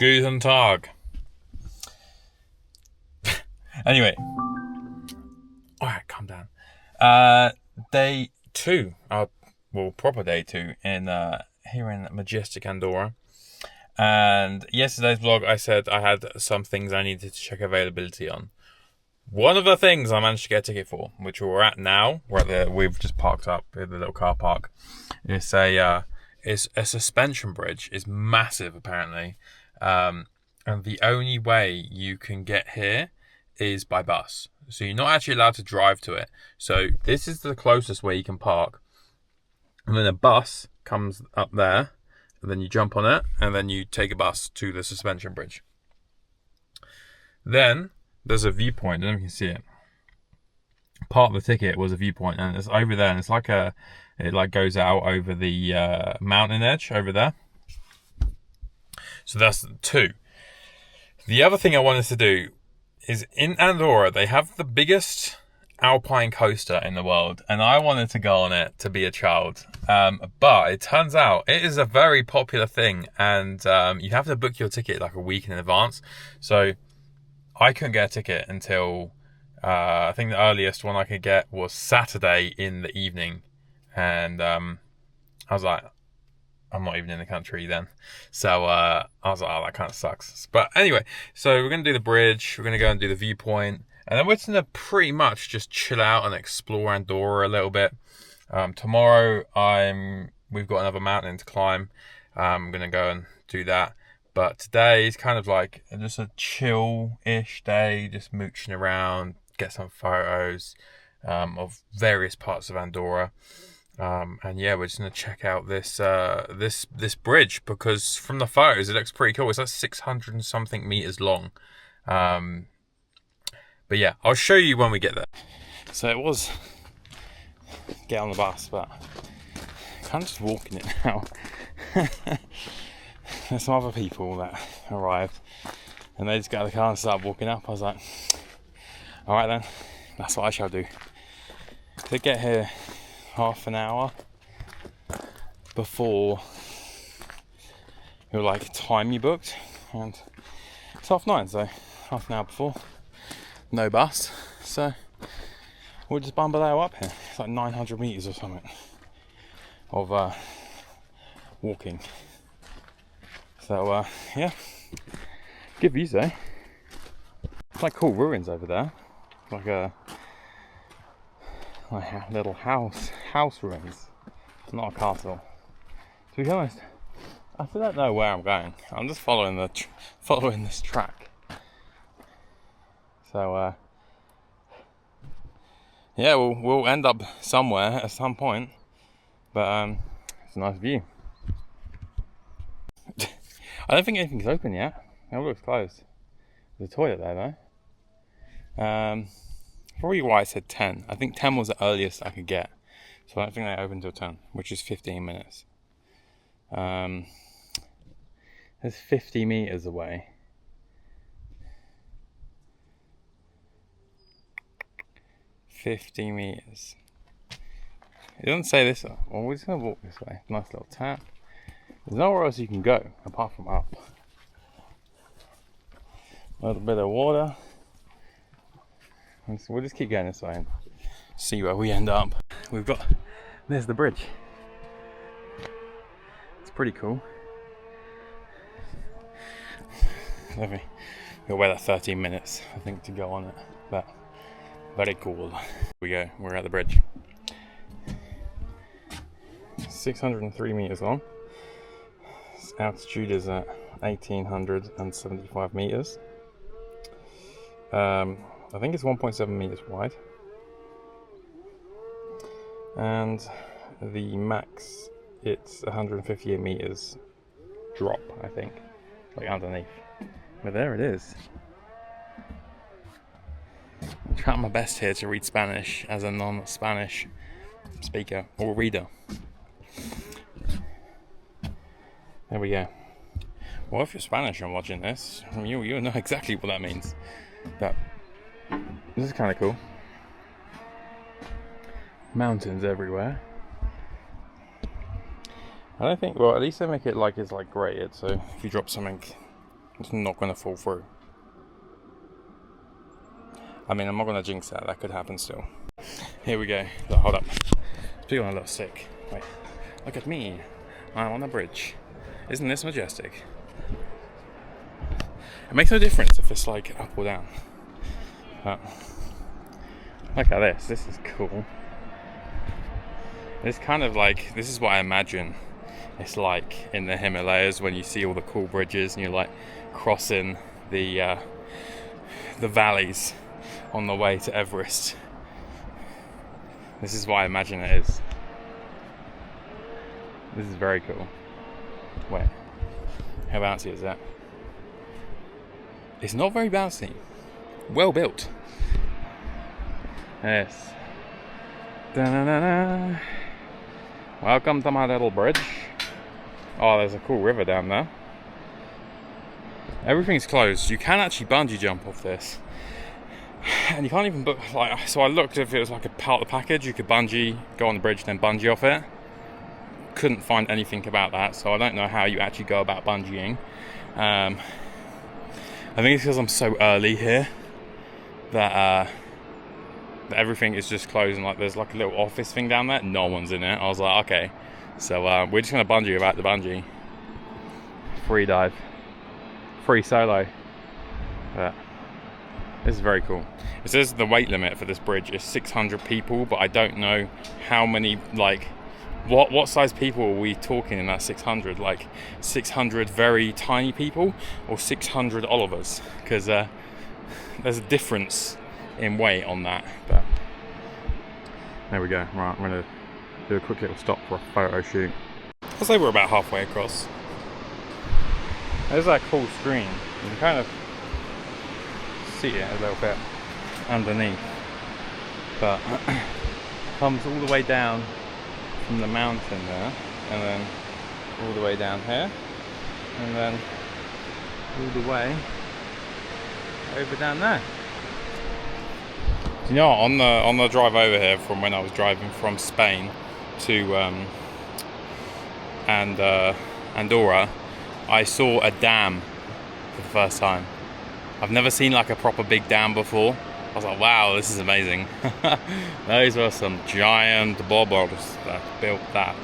Guten Tag. Anyway. Alright, calm down. Day 2. Proper day 2 in here in majestic Andorra. And yesterday's vlog, I said I had some things I needed to check availability on. One of the things I managed to get a ticket for, which we're at now, we've just parked up at the little car park. It's a suspension bridge. It's massive apparently, and the only way you can get here is by bus. So you're not actually allowed to drive to it. So this is the closest way you can park, and then a bus comes up there, and then you jump on it, and then you take a bus to the suspension bridge. Then there's a viewpoint. I don't know if you can see it. Part of the ticket was a viewpoint, and it's over there, and it's like it goes out over the mountain edge over there. So that's 2. The other thing I wanted to do is in Andorra, they have the biggest alpine coaster in the world, and I wanted to go on it to be a child. But it turns out it is a very popular thing, and you have to book your ticket like a week in advance. So I couldn't get a ticket until I think the earliest one I could get was Saturday in the evening, and I was like, I'm not even in the country then. So I was like, oh, that kind of sucks. But anyway, so we're going to do the bridge, we're going to go and do the viewpoint, and then we're going to pretty much just chill out and explore Andorra a little bit. Tomorrow we've got another mountain to climb. I'm going to go and do that. But today is kind of like just a chill-ish day, just mooching around, get some photos of various parts of Andorra. And yeah, we're just going to check out this bridge, because from the photos it looks pretty cool. It's like 600 and something meters long. But yeah, I'll show you when we get there. So it was get on the bus, but I'm kind of just walking it now. There's some other people that arrived, and they just got out of the car and started walking up. I was like, alright then, that's what I shall do. To get here half an hour before your time you booked, and it's 9:30, so half an hour before, no bus, so we'll just bumbaleo up here. It's like 900 meters or something of walking. So yeah, good views though. Like cool ruins over there, like a little house ruins, not a castle. To be honest, I still don't know where I'm going. I'm just following this track. So yeah, we'll end up somewhere at some point, but it's a nice view. I don't think anything's open yet. It looks closed. There's a toilet there though. Probably why I said 10. I think 10 was the earliest I could get. So I don't think they open till 10, which is 15 minutes. It's 50 meters away. $50 meters. It doesn't say this. Well, we're just going to walk this way. Nice little tap. There's nowhere else you can go apart from up. A little bit of water. So we'll just keep going this way and see where we end up. There's the bridge. It's pretty cool. We'll wait 13 minutes, I think, to go on it, but very cool. Here we go, we're at the bridge. 603 meters long. Its altitude is at 1875 meters. I think it's 1.7 meters wide, and the max, it's 158 meters drop, I think, like underneath. But there it is. I'm trying my best here to read Spanish as a non-Spanish speaker or reader. There we go. Well, if you're Spanish and watching this, you'll know exactly what that means. But this is kind of cool. Mountains everywhere. I don't think, well, at least they make it like it's like graded, so if you drop something It's not going to fall through. I mean, I'm not going to jinx that. That could happen still. Here we go. Look, hold up. People are a little sick. Wait. Look at me. I'm on a bridge. Isn't this majestic? It makes no difference if it's like up or down. But look at this. This is cool. It's kind of like, this is what I imagine it's like in the Himalayas when you see all the cool bridges and you're like crossing the valleys on the way to Everest. This is what I imagine it is. This is very cool. Wait, how bouncy is that? It's not very bouncy. Well built. Yes. Da-na-na-na. Welcome to my little bridge. Oh, there's a cool river down there. Everything's closed. You can actually bungee jump off this. And you can't even book, like, so I looked if it was like a part of the package, you could bungee, go on the bridge, then bungee off it. Couldn't find anything about that, so I don't know how you actually go about bungeeing. I think it's because I'm so early here that everything is just closed, and like there's like a little office thing down there, no one's in it. I was like, okay, so we're just gonna bungee without the bungee. Free dive, free solo. But this is very cool. It says the weight limit for this bridge is 600 people, but I don't know how many, like, what size people are we talking in that 600? Like 600 very tiny people or 600 Olivers? Because there's a difference in weight on that. But there we go. Right, I'm going to do a quick little stop for a photo shoot. I'll say we're about halfway across. There's that cool screen. You can kind of see it a little bit underneath, but comes all the way down from the mountain there, and then all the way down here, and then all the way over down there. You know, on the drive over here from when I was driving from Spain to Andorra, I saw a dam for the first time. I've never seen like a proper big dam before. I was like, wow, this is amazing. Those were some giant bobbers that built that.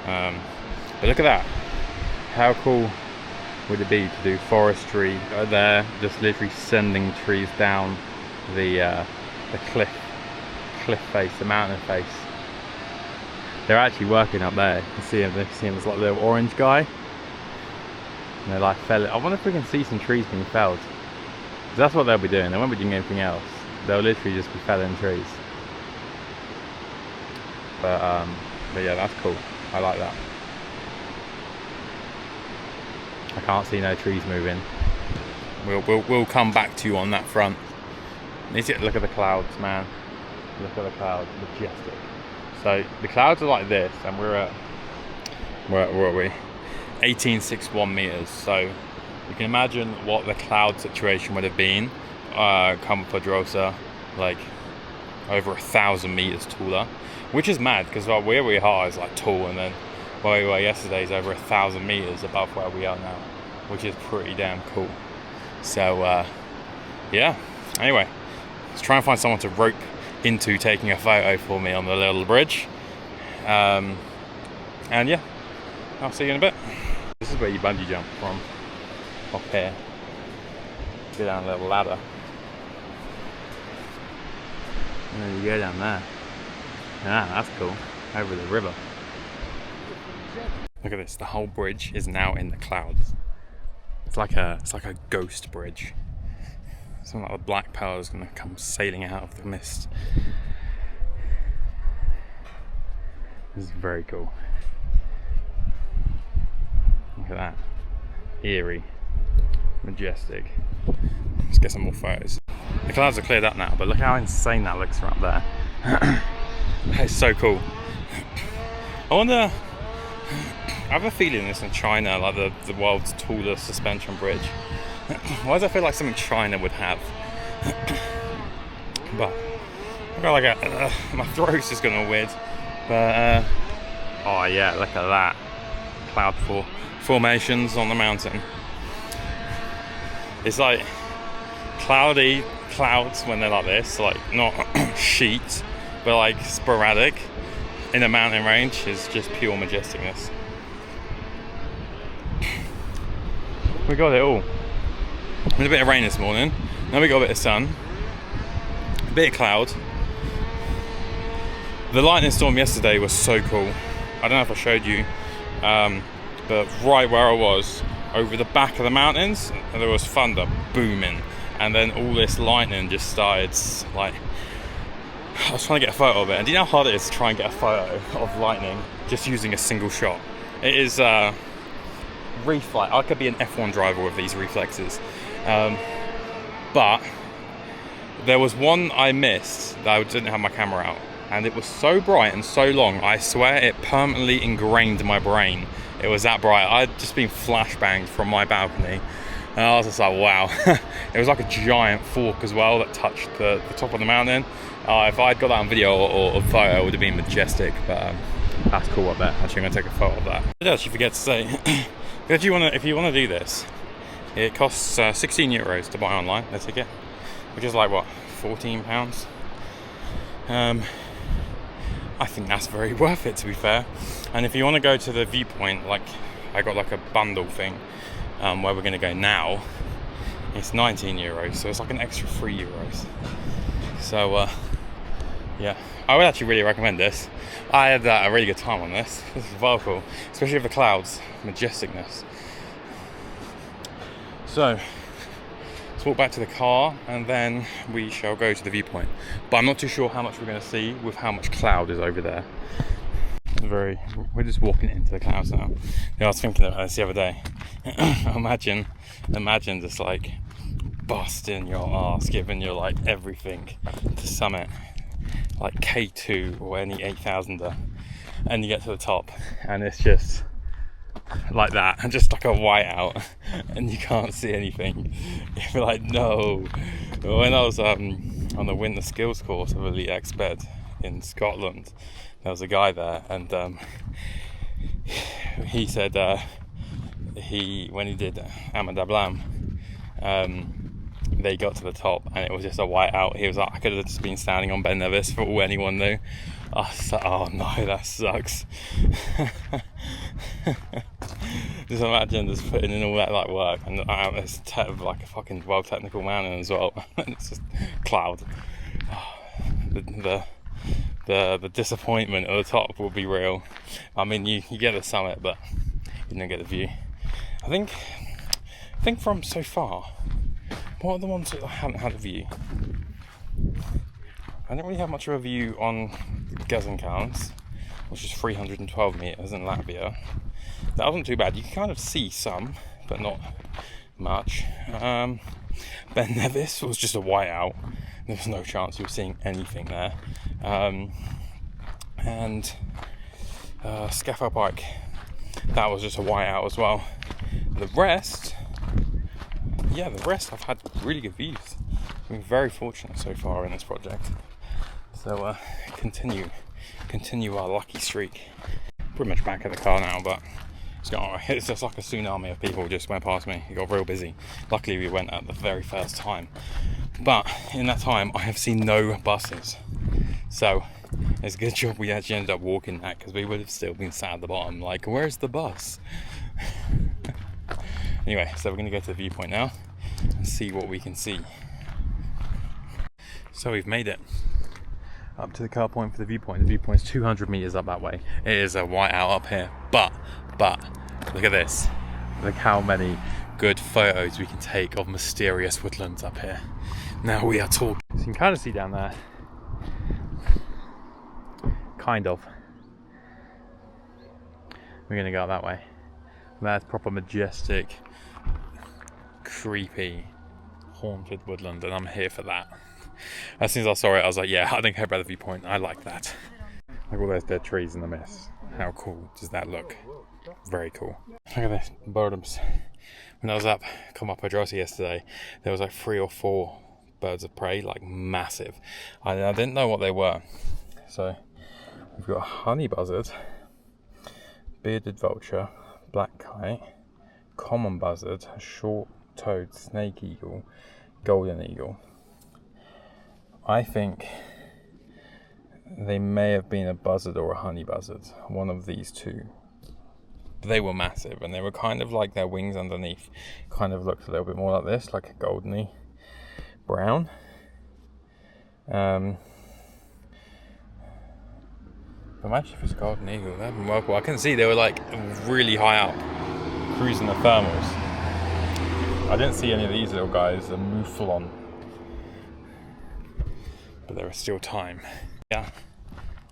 But look at that. How cool would it be to do forestry right there, just literally sending trees down the cliff face, the mountain face. They're actually working up there. You can see him. There's like a little orange guy. And they're like fell. I wonder if we can see some trees being felled. That's what they'll be doing. They won't be doing anything else. They'll literally just be felling trees. But yeah, that's cool. I like that. I can't see no trees moving. We'll come back to you on that front. Look at the clouds, man. Look at the clouds, majestic. So the clouds are like this, and we're at where are we? 1861 meters. So you can imagine what the cloud situation would have been. Come Pedrosa, like over 1,000 meters taller, which is mad because where we are is like tall, and then where we were yesterday is over 1,000 meters above where we are now, which is pretty damn cool. So yeah. Anyway, let's try and find someone to rope into taking a photo for me on the little bridge. And yeah, I'll see you in a bit. This is where you bungee jump from, up here. Go down a little ladder. And then you go down there. Yeah, that's cool. Over the river. Look at this, the whole bridge is now in the clouds. It's like a ghost bridge. Something like the black pearl is going to come sailing out of the mist. This is very cool. Look at that. Eerie. Majestic. Let's get some more photos. The clouds are cleared up now, but look how insane that looks from up there. That is so cool. I wonder, I have a feeling this in China, like the world's tallest suspension bridge. Why does I feel like something China would have? But I've got like my throat's just going weird. But oh yeah, look at that. Cloud formations on the mountain. It's like cloudy clouds when they're like this, like not sheets, but like sporadic in a mountain range is just pure majesticness. We got it all. With a bit of rain this morning, now we got a bit of sun, a bit of cloud. The lightning storm yesterday was so cool. I don't know if I showed you, but right where I was, over the back of the mountains, there was thunder booming, and then all this lightning just started. Like, I was trying to get a photo of it, and do you know how hard it is to try and get a photo of lightning just using a single shot? It is reflex. I could be an F1 driver with these reflexes, but there was one I missed that I didn't have my camera out, and it was so bright and so long, I swear it permanently ingrained in my brain. It was that bright. I'd just been flashbanged from my balcony, and I was just like, wow. It was like a giant fork as well that touched the top of the mountain. If I'd got that on video or photo, it would have been majestic, but that's cool up there. Actually, I'm going to take a photo of that. I did actually forget to say, if you want to do this, it costs 16 euros to buy online, the ticket, which is like, what, £14? I think that's very worth it, to be fair. And if you want to go to the viewpoint, like I got like a bundle thing where we're going to go now, it's 19 euros, so it's like an extra 3 euros. So yeah, I would actually really recommend this. I had a really good time on this. This is very cool, especially with the clouds, majesticness. So let's walk back to the car and then we shall go to the viewpoint. But I'm not too sure how much we're going to see with how much cloud is over there. We're just walking into the clouds now. Yeah, I was thinking about this the other day. imagine just like busting your ass, giving you like everything to summit, like K2 or any 8000er, and you get to the top and it's just like that, and just like a whiteout, and you can't see anything. You're like, no. When I was on the winter skills course of Elite Exped in Scotland, there was a guy there, and he said when he did Amadablam, they got to the top and it was just a whiteout. He was like, I could have just been standing on Ben Nevis for all anyone knew. I was like, oh no, that sucks. Just imagine just putting in all that like work, and it's like a fucking well technical mountain as well. It's just cloud. The disappointment at the top will be real. I mean, you get the summit, but you don't get the view. I think from so far, what are the ones that I haven't had a view? I didn't really have much of a view on Gazenkans, which is 312 meters in Latvia. That wasn't too bad. You can kind of see some, but not much. Ben Nevis was just a whiteout. There was no chance you were seeing anything there. And Scaffold Pike, that was just a whiteout as well. The rest I've had really good views. I've been very fortunate so far in this project. So continue our lucky streak. Pretty much back at the car now, but it's just like a tsunami of people just went past me. It got real busy. Luckily we went at the very first time, but in that time I have seen no buses, so it's a good job we actually ended up walking that, because we would have still been sat at the bottom like, where's the bus? Anyway, so we're going to go to the viewpoint now and see what we can see. So we've made it up to the car point for the viewpoint. The viewpoint's 200 meters up that way. It is a whiteout up here, but look at this. Look how many good photos we can take of mysterious woodlands up here. Now we are talking. So you can kind of see down there. Kind of. We're going to go that way. That's proper majestic, creepy, haunted woodland, and I'm here for that. As soon as I saw it, I was like, yeah, I don't care about the viewpoint. I like that. Look at all those dead trees in the mist. How cool does that look? Very cool. Look at this, birds. When I was up Comapadrosi yesterday, there was like 3 or 4 birds of prey, like massive. I didn't know what they were. So we've got a honey buzzard, bearded vulture, black kite, common buzzard, a short toad, snake eagle, golden eagle. I think they may have been a buzzard or a honey buzzard, one of these two. They were massive, and they were kind of like their wings underneath kind of looked a little bit more like this, like a goldeny brown. But imagine if it's a golden eagle, that would work well. I can see they were like really high up, cruising the thermals. I didn't see any of these little guys, the mouflon. But there is still time. Yeah.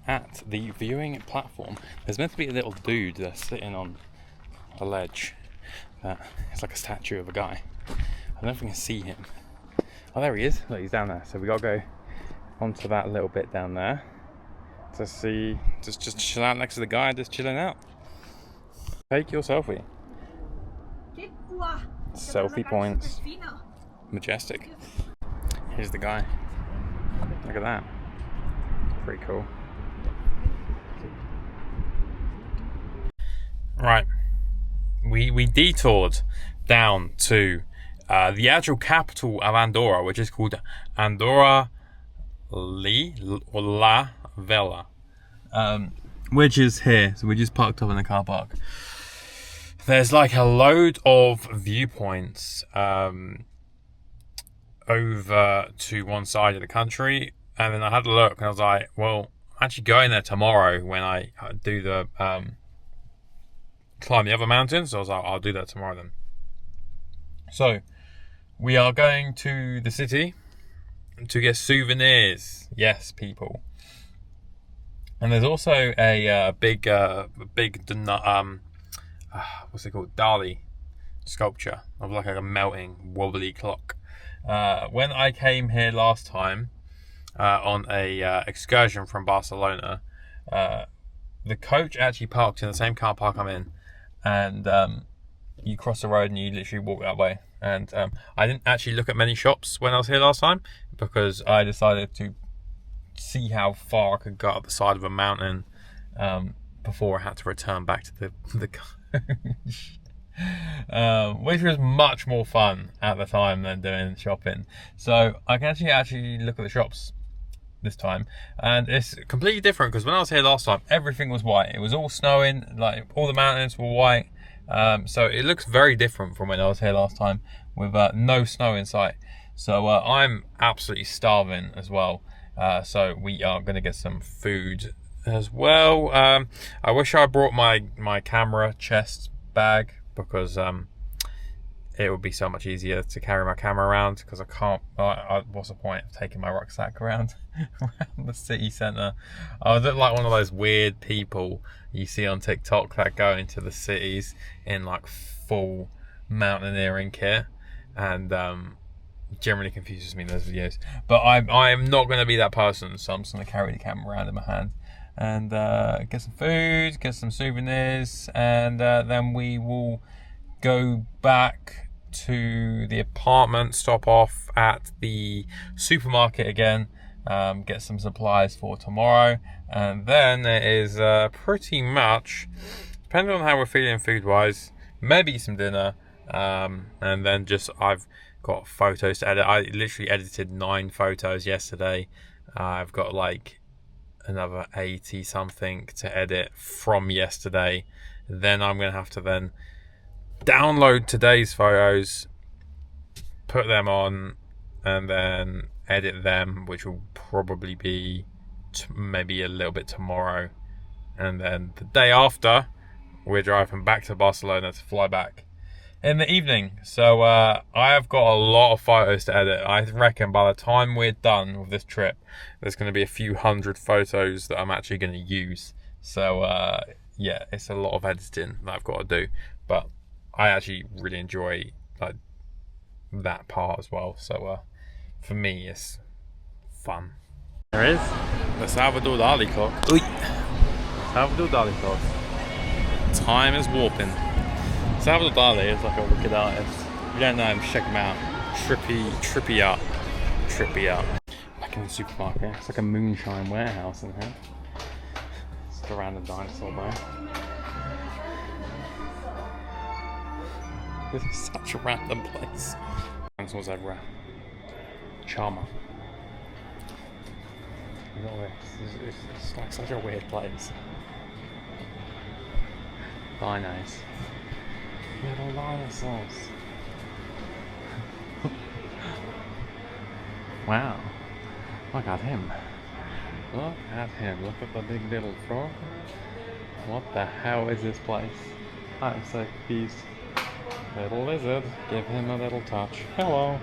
At the viewing platform, there's meant to be a little dude that's sitting on a ledge. It's like a statue of a guy. I don't know if we can see him. Oh, there he is. Look, he's down there. So we gotta go onto that little bit down there to see, just chill out next to the guy, just chilling out. Take your selfie. Selfie points. Majestic. Here's the guy. Look at that. Pretty cool. Right. We detoured down to the actual capital of Andorra, which is called Andorra La Vella, which is here. So we just parked up in the car park. There's like a load of viewpoints over to one side of the country, and then I had a look and I was like, well, I'm actually going there tomorrow when I do the climb the other mountains. So I was like, I'll do that tomorrow then. So we are going to the city to get souvenirs. Yes, people. And there's also a big what's it called? Dali sculpture of like a melting wobbly clock. When I came here last time on a excursion from Barcelona, the coach actually parked in the same car park I'm in, and you cross the road and you literally walk that way. And I didn't actually look at many shops when I was here last time because I decided to see how far I could go up the side of a mountain before I had to return back to the coach. Which was much more fun at the time than doing shopping. So I can actually look at the shops this time, and it's completely different because when I was here last time, everything was white. It was all snowing, like all the mountains were white. So it looks very different from when I was here last time with no snow in sight. So I'm absolutely starving as well. So we are going to get some food as well. I wish I brought my camera chest bag because it would be so much easier to carry my camera around because I can't. What's the point of taking my rucksack around the city centre? I look like one of those weird people you see on TikTok that go into the cities in like full mountaineering kit, and generally confuses me in those videos. But I am not going to be that person, so I'm just going to carry the camera around in my hand and get some food, get some souvenirs, and then we will go back to the apartment, stop off at the supermarket again, get some supplies for tomorrow, and then it is pretty much, depending on how we're feeling food wise, maybe some dinner, and then just I've got photos to edit. I literally edited 9 photos yesterday. I've got like another 80 something to edit from yesterday. Then I'm gonna have to then download today's photos, put them on, and then edit them, which will probably be maybe a little bit tomorrow. And then the day after, we're driving back to Barcelona to fly back in the evening. So I have got a lot of photos to edit. I reckon by the time we're done with this trip, there's going to be a few hundred photos that I'm actually going to use. So yeah, it's a lot of editing that I've got to do, but I actually really enjoy like that part as well. So for me, it's fun. There is the Salvador Dali clock. Oy. Salvador Dali clock. Time is warping. Salvador Dali is like a wicked artist. If you don't know him, check him out. Trippy art. Back in the supermarket. It's like a moonshine warehouse in here. It's like a random dinosaur there. This is such a random place. Dinosaurs everywhere. Charmer. Look at this. It's like such a weird place. Dinos. Little dinosaurs. Wow. Look at him. Look at him. Look at the big little frog. What the hell is this place? I'm so confused. Little lizard. Give him a little touch. Hello.